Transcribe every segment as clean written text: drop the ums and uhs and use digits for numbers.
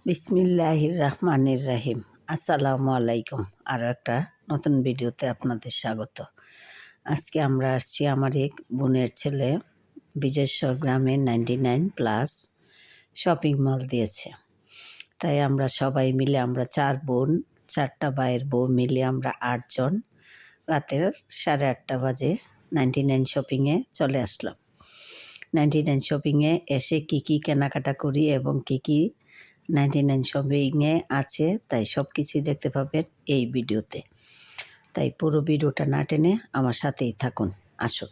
বিসমিল্লাহির রহমানির রহিম। আসসালামু আলাইকুম। আরও একটা নতুন ভিডিওতে আপনাদের স্বাগত। আজকে আমরা আসছি আমার এক বোনের ছেলে বিজেশ্বর গ্রামে 99+ শপিং মল দিয়েছে। তাই আমরা সবাই মিলে, আমরা 4 বোন, 4টা ভাইয়ের বউ মিলে আমরা 8 জন রাতের 8:30 বাজে 99 শপিংয়ে চলে আসলাম। 99 শপিংয়ে এসে কী কেনাকাটা করি এবং কী 99 শপিংয়ে আছে তাই সব কিছুই দেখতে পাবেন এই ভিডিওতে। তাই পুরো ভিডিওটা না টেনে আমার সাথেই থাকুন। আসুন,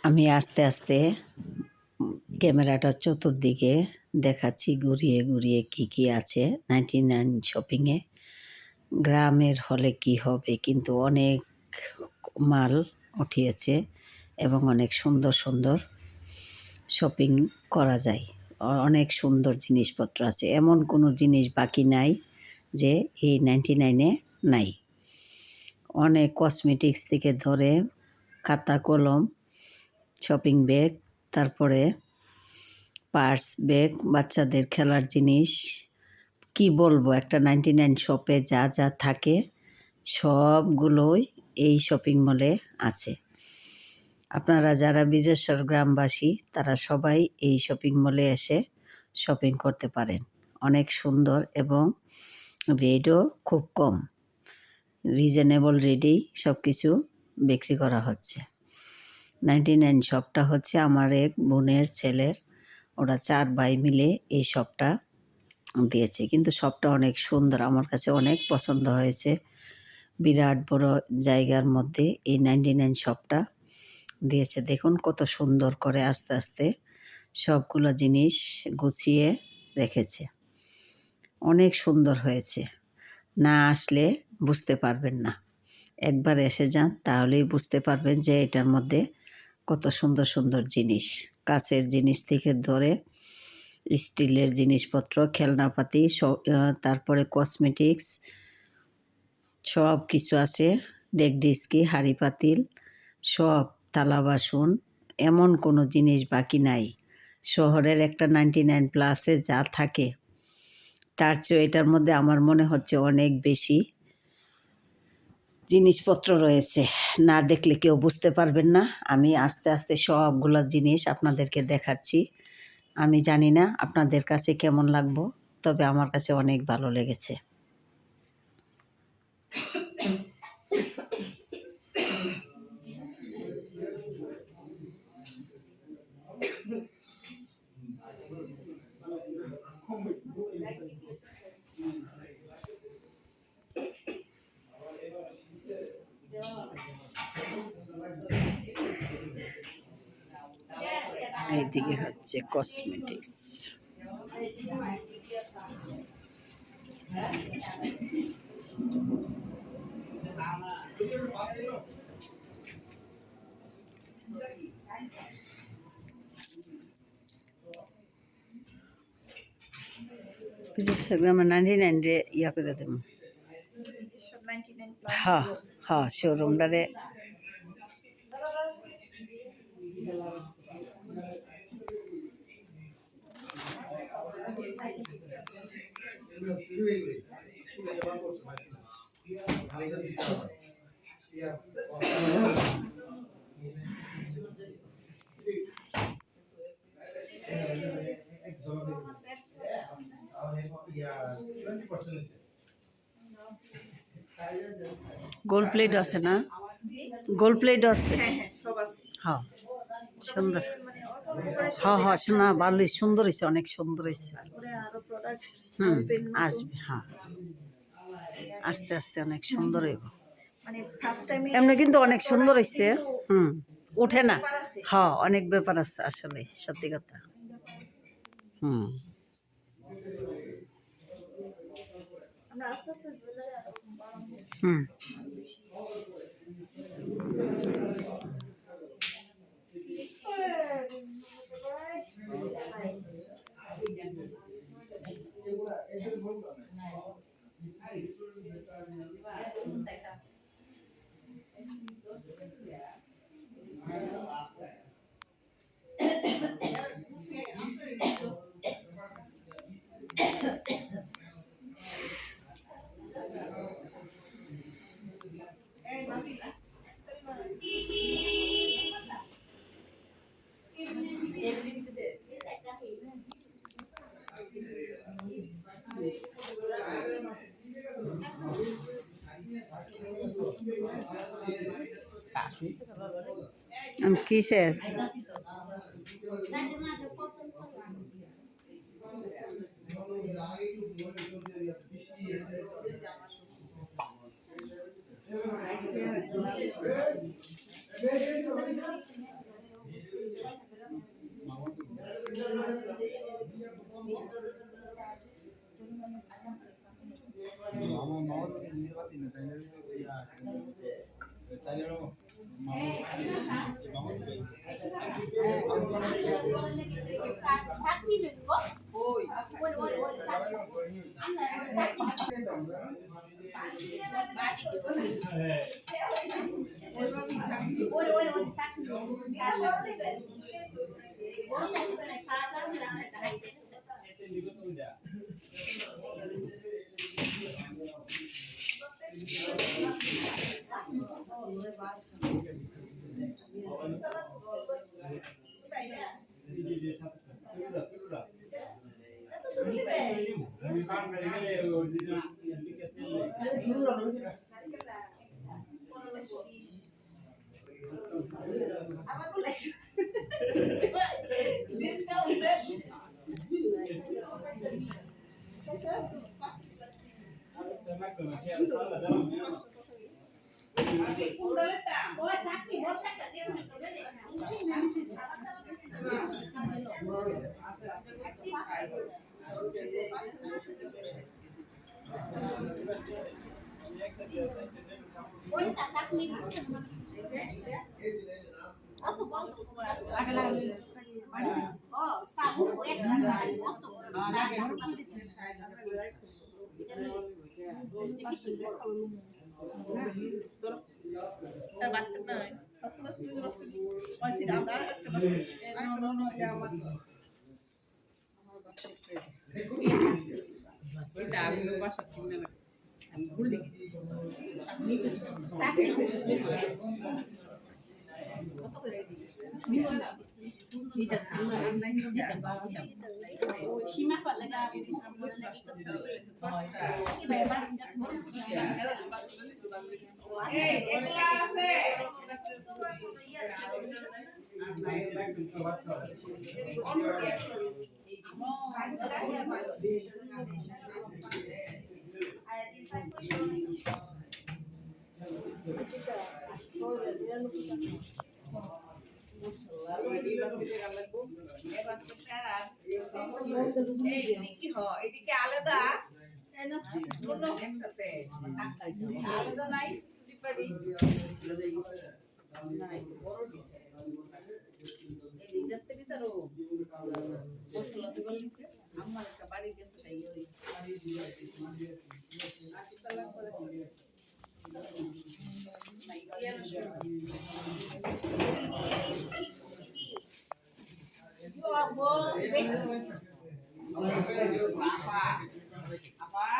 আমি আস্তে আস্তে ক্যামেরাটা চতুর্দিকে দেখাচ্ছি, ঘুরিয়ে ঘুরিয়ে কী আছে 99 শপিংয়ে। গ্রামের হলে কি হবে, কিন্তু অনেক মাল উঠিয়েছে এবং অনেক সুন্দর সুন্দর শপিং করা যায়। অনেক সুন্দর জিনিসপত্র আছে, এমন কোনো জিনিস বাকি নাই যে এই 99-এ নাই। অনেক কসমেটিক্স থেকে ধরে খাতা কলম, শপিং ব্যাগ, তারপরে পার্স ব্যাগ, বাচ্চাদের খেলার জিনিস, কি বলবো, একটা 99 শপে যা যা থাকে সবগুলোই এই শপিং মলে আছে। আপনারা যারা বিজেশ্বর গ্রামবাসী তারা সবাই এই শপিং মলে এসে শপিং করতে পারেন। অনেক সুন্দর এবং রেটও খুব কম, রিজনেবল রেটেই সব কিছু বিক্রি করা হচ্ছে। 99 শপটা হচ্ছে আমার এক বোনের ছেলের, ওরা 4 ভাই মিলে এই শপটা দিয়েছে। কিন্তু শপটা অনেক সুন্দর, আমার কাছে অনেক পছন্দ হয়েছে। বিরাট বড় জায়গার মধ্যে এই 99 শপটা দিয়েছে। দেখুন কত সুন্দর করে আস্তে আস্তে সবগুলো জিনিস গুছিয়ে রেখেছে। অনেক সুন্দর হয়েছে, না আসলে বুঝতে পারবেন না। একবার এসে যান তাহলেই বুঝতে পারবেন যে এটার মধ্যে কত সুন্দর সুন্দর জিনিস, কাচের জিনিস থেকে ধরে স্টিলের জিনিসপত্র, খেলনাপাতি, তারপরে কসমেটিক্স সব কিছু আছে। ডেকডিস্কি, হাঁড়ি পাতিল, সব থালা বাসন, এমন কোনো জিনিস বাকি নাই। শহরের একটা 99+এ যা থাকে তার চেয়ে এটার মধ্যে আমার মনে হচ্ছে অনেক বেশি জিনিসপত্র রয়েছে। না দেখলে কেউ বুঝতে পারবেন না। আমি আস্তে আস্তে সবগুলো জিনিস আপনাদেরকে দেখাচ্ছি। আমি জানি না আপনাদের কাছে কেমন লাগবে, তবে আমার কাছে অনেক ভালো লেগেছে। এইদিকে হচ্ছে কসমেটিক্স। বিজেশ্বর গ্রামে 99 রে ইয়া করে দেব। হ্যাঁ হ্যাঁ, শোরুমটারে গোল্ড প্লেট আছে না? গোল্ড প্লেট আছে, হ্যাঁ সুন্দর। হ্যাঁ হ্যাঁ, শোনা ভালোই সুন্দর হয়েছে, অনেক সুন্দর হয়েছে। আসবে, হ্যাঁ আস্তে আস্তে অনেক সুন্দর হইব। এমনি কিন্তু অনেক সুন্দর হয়েছে। ওঠে না, হ্যাঁ অনেক ব্যাপার আছে আসলে, সত্যি কথা। হুম কিসের?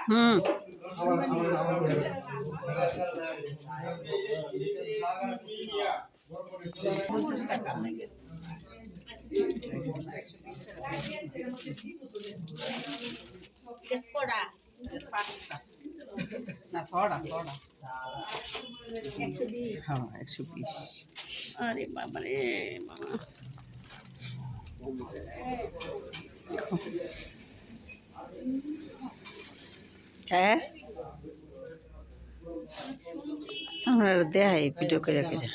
হুম না ছড়া ছড়া হ্যাঁ 120 আরে বাবা রে বাবা হ্যাঁ আমরা দেখাই ভিডিও করে করে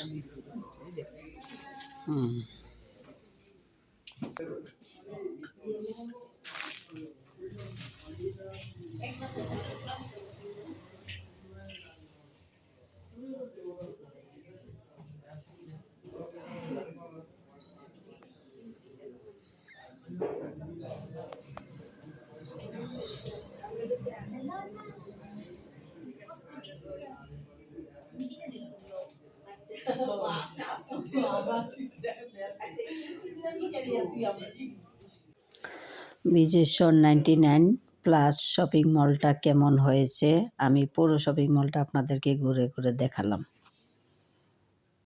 হুম বিজেশ্বর 99+ শপিং মলটা কেমন হয়েছে আমি পুরো শপিং মলটা আপনাদেরকে ঘুরে ঘুরে দেখালাম।